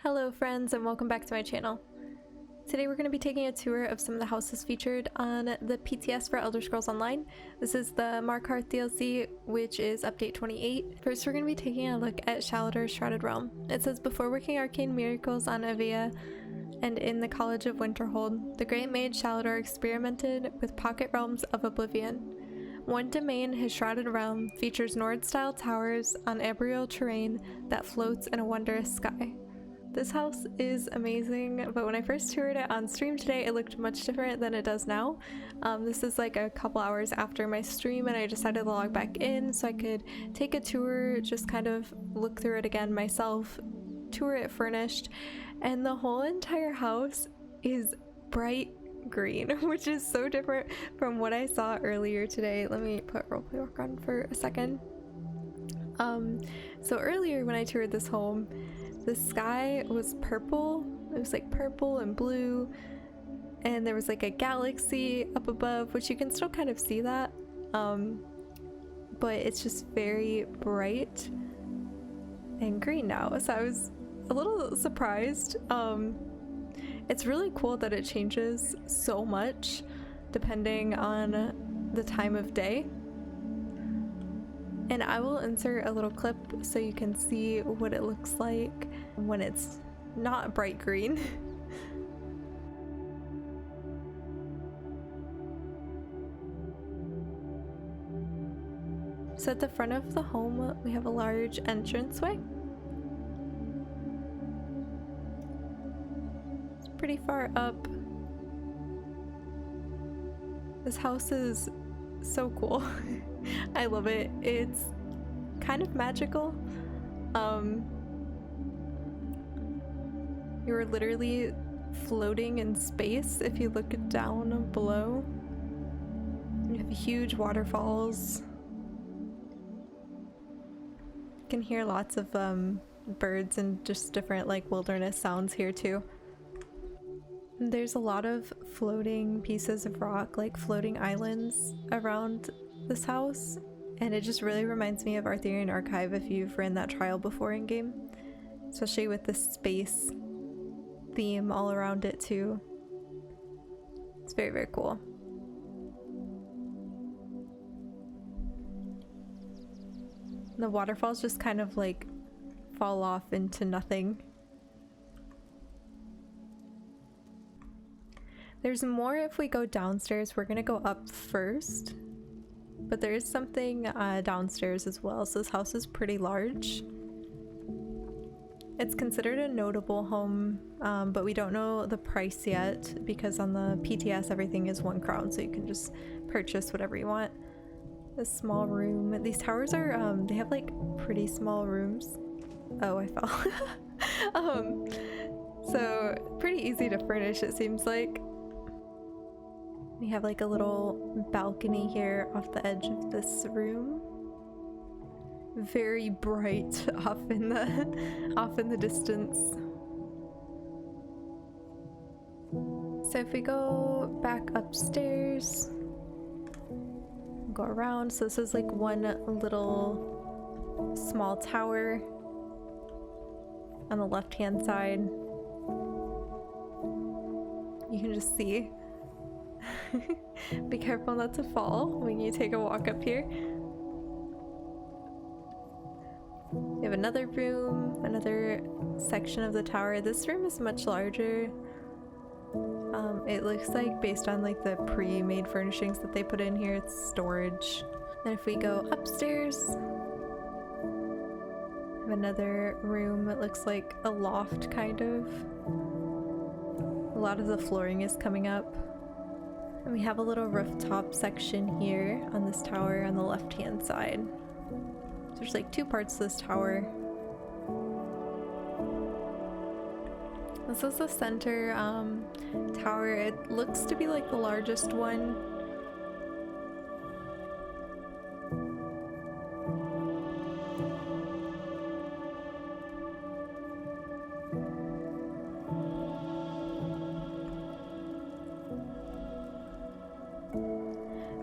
Hello friends and welcome back to my channel. Today we're going to be taking a tour of some of the houses featured on the PTS for Elder Scrolls Online. This is the Markarth DLC, which is update 28. First we're going to be taking a look at Shalidor's Shrouded realm. It says, before working arcane miracles on Avia and in the College of Winterhold, the great mage Shalidor experimented with pocket realms of oblivion. One domain, his Shrouded realm, features Nord-style towers on arboreal terrain that floats in a wondrous sky. This house is amazing, but when I first toured it on stream today, it looked much different than it does now. This is like a couple hours after my stream and I decided to log back in so I could take a tour, just kind of look through it again myself, tour it furnished, and the whole entire house is bright green, which is so different from what I saw earlier today. Let me put roleplay work on for a second. So earlier when I toured this home, the sky was purple. It was like purple and blue, and there was like a galaxy up above, which you can still kind of see that, but it's just very bright and green now, so I was a little surprised. It's really cool that it changes so much depending on the time of day. And I will insert a little clip so you can see what it looks like when it's not bright green. So at the front of the home, we have a large entranceway. It's pretty far up. This house is so cool. I love it. It's kind of magical. You're literally floating in space if you look down below. You have huge waterfalls. You can hear lots of birds and just different like wilderness sounds here too. And there's a lot of floating pieces of rock, like floating islands around this house, and it just really reminds me of Arthurian Archive if you've ran that trial before in game, especially with the space theme all around it too. It's very, very cool. The waterfalls just kind of like fall off into nothing. There's more if we go downstairs. We're gonna go up first, but there is something downstairs as well. So this house is pretty large. It's considered a notable home, but we don't know the price yet because on the PTS everything is 1 crown, so you can just purchase whatever you want. This small room. These towers are they have like pretty small rooms. Oh, I fell. So pretty easy to furnish, it seems like. We have like a little balcony here off the edge of this room. Very bright off in the distance. So if we go back upstairs, go around. So this is like one little small tower on the left hand side. You can just see. Be careful not to fall when you take a walk up here. We have another room, another section of the tower. This room is much larger. It looks like, based on like the pre-made furnishings that they put in here, it's storage. And if we go upstairs, we have another room. It looks like a loft kind of. A lot of the flooring is coming up. And we have a little rooftop section here on this tower on the left hand side. So there's like 2 parts to this tower. This is the center tower. It looks to be like the largest one.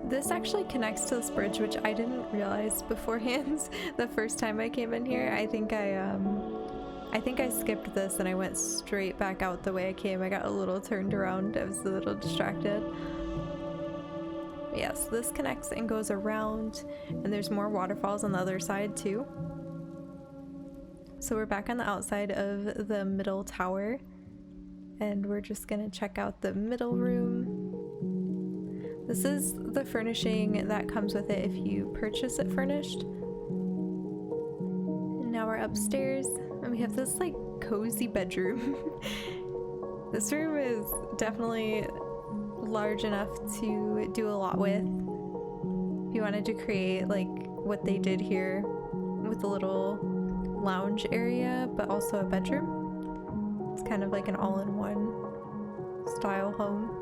This actually connects to this bridge, which I didn't realize beforehand the first time I came in here. I think I I think I skipped this and I went straight back out the way I came. I got a little turned around. I was a little distracted. Yes, this connects and goes around, and there's more waterfalls on the other side too. So we're back on the outside of the middle tower, and we're just gonna check out the middle room. This is the furnishing that comes with it if you purchase it furnished. And now we're upstairs, and we have this like cozy bedroom. This room is definitely large enough to do a lot with. If you wanted to create like what they did here with a little lounge area but also a bedroom, it's kind of like an all-in-one style home.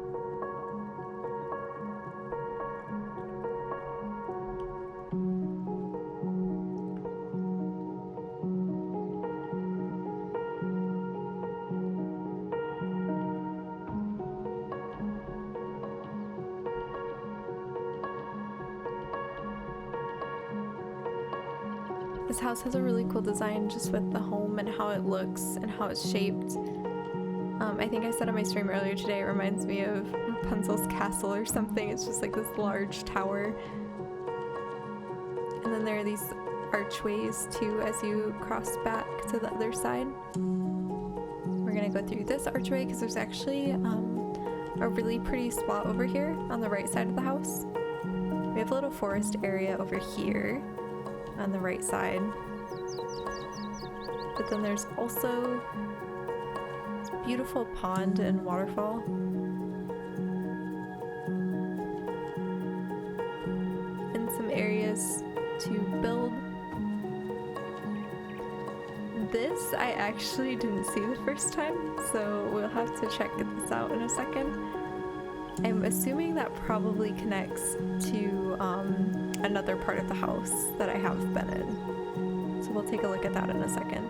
This house has a really cool design just with the home and how it looks and how it's shaped. I think I said on my stream earlier today, it reminds me of Rapunzel's castle or something. It's just like this large tower. And then there are these archways too as you cross back to the other side. We're gonna go through this archway because there's actually a really pretty spot over here on the right side of the house. We have a little forest area over here on the right side, but then there's also this beautiful pond and waterfall. And some areas to build. This I actually didn't see the first time, so we'll have to check this out in a second. I'm assuming that probably connects to another part of the house that I have been in. So we'll take a look at that in a second.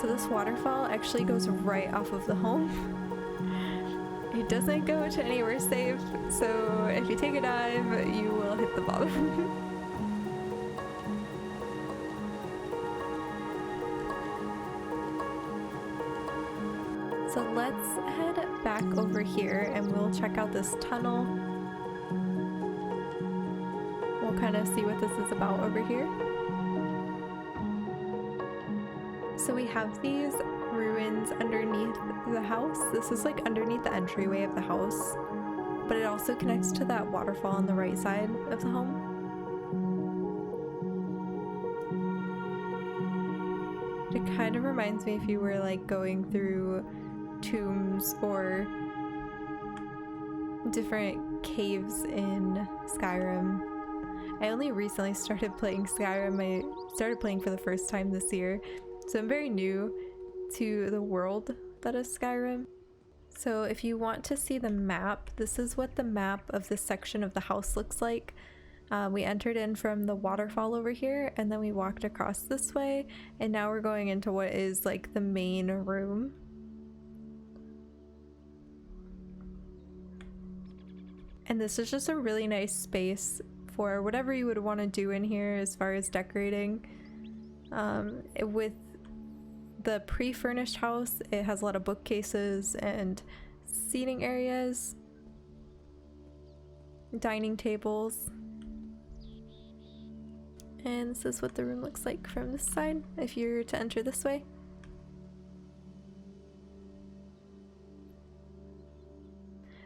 So this waterfall actually goes right off of the home. It doesn't go to anywhere safe, so if you take a dive, you will hit the bottom. So let's head back over here and we'll check out this tunnel. We'll kind of see what this is about over here. So we have these ruins underneath the house. This is like underneath the entryway of the house, but it also connects to that waterfall on the right side of the home. It kind of reminds me if you were like going through tombs or different caves in Skyrim. I only recently started playing Skyrim. I started playing for the first time this year, so I'm very new to the world that is Skyrim. So if you want to see the map, this is what the map of this section of the house looks like. We entered in from the waterfall over here, and then we walked across this way, and now we're going into what is like the main room. And this is just a really nice space for whatever you would want to do in here as far as decorating. With the pre-furnished house, it has a lot of bookcases and seating areas, dining tables. And this is what the room looks like from this side if you're to enter this way.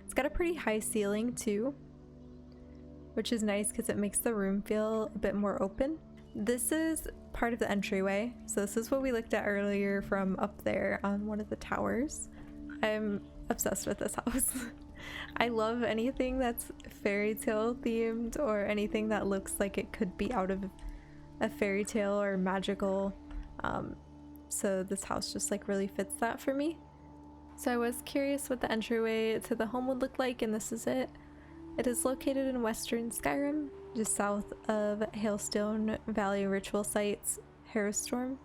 It's got a pretty high ceiling too, which is nice because it makes the room feel a bit more open. This is part of the entryway, so this is what we looked at earlier from up there on one of the towers. I'm obsessed with this house. I love anything that's fairy tale themed or anything that looks like it could be out of a fairy tale or magical, so this house just like really fits that for me. So I was curious what the entryway to the home would look like, and this is it. It is located in western Skyrim, just south of Hailstone Valley Ritual Sites, Harrowstorm.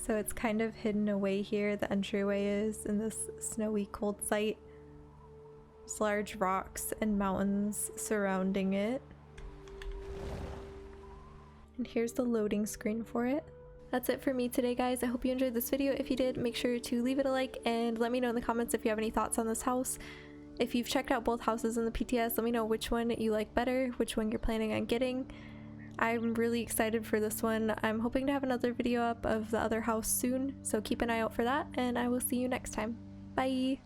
So it's kind of hidden away here, the entryway is in this snowy cold site. There's large rocks and mountains surrounding it. And here's the loading screen for it. That's it for me today, guys. I hope you enjoyed this video. If you did, make sure to leave it a like and let me know in the comments if you have any thoughts on this house. If you've checked out both houses in the PTS, let me know which one you like better, which one you're planning on getting. I'm really excited for this one. I'm hoping to have another video up of the other house soon, so keep an eye out for that, and I will see you next time. Bye!